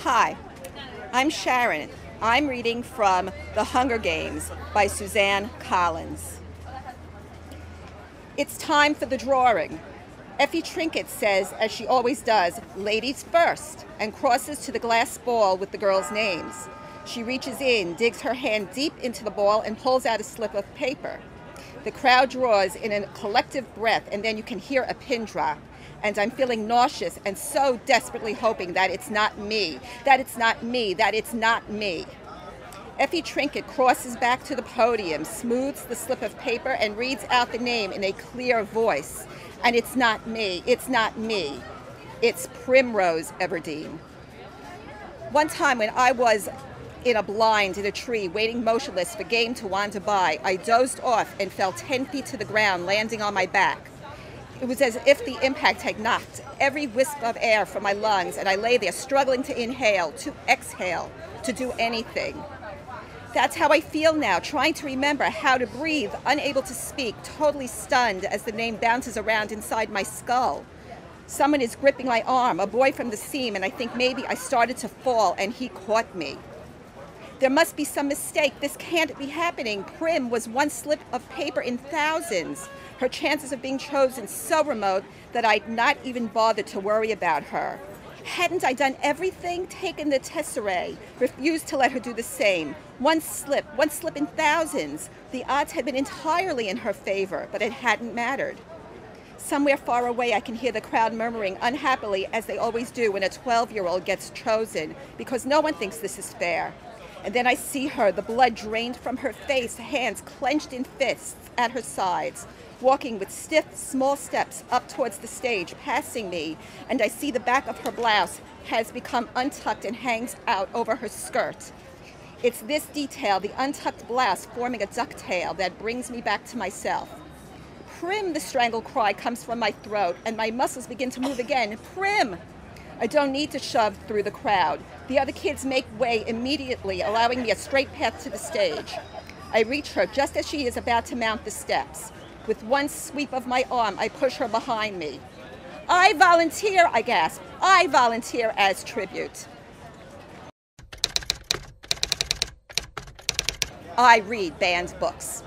Hi, I'm Sharon. I'm reading from The Hunger Games by Suzanne Collins. It's time for the drawing. Effie Trinket says, as she always does, ladies first, and crosses to the glass ball with the girls' names. She reaches in, digs her hand deep into the ball, and pulls out a slip of paper. The crowd draws in a collective breath, and then you can hear a pin drop. And I'm feeling nauseous and so desperately hoping that it's not me, that it's not me, that it's not me. Effie Trinket crosses back to the podium, smooths the slip of paper, and reads out the name in a clear voice. And it's not me, it's not me. It's Primrose Everdeen. One time when I was in a blind in a tree, waiting motionless for game to wander by, I dozed off and fell 10 feet to the ground, landing on my back. It was as if the impact had knocked every wisp of air from my lungs, and I lay there struggling to inhale, to exhale, to do anything. That's how I feel now, trying to remember how to breathe, unable to speak, totally stunned as the name bounces around inside my skull. Someone is gripping my arm, a boy from the seam, and I think maybe I started to fall and he caught me. There must be some mistake. This can't be happening. Prim was one slip of paper in thousands. Her chances of being chosen so remote that I'd not even bothered to worry about her. Hadn't I done everything? Taken the tesserae, refused to let her do the same. One slip in thousands. The odds had been entirely in her favor, but it hadn't mattered. Somewhere far away I can hear the crowd murmuring unhappily, as they always do when a 12-year-old gets chosen, because no one thinks this is fair. And then I see her, the blood drained from her face, hands clenched in fists at her sides, walking with stiff, small steps up towards the stage, passing me, and I see the back of her blouse has become untucked and hangs out over her skirt. It's this detail, the untucked blouse forming a ducktail, that brings me back to myself. Prim, the strangled cry comes from my throat, and my muscles begin to move again. Prim! I don't need to shove through the crowd. The other kids make way immediately, allowing me a straight path to the stage. I reach her just as she is about to mount the steps. With one sweep of my arm, I push her behind me. I volunteer, I gasp. I volunteer as tribute. I read banned books.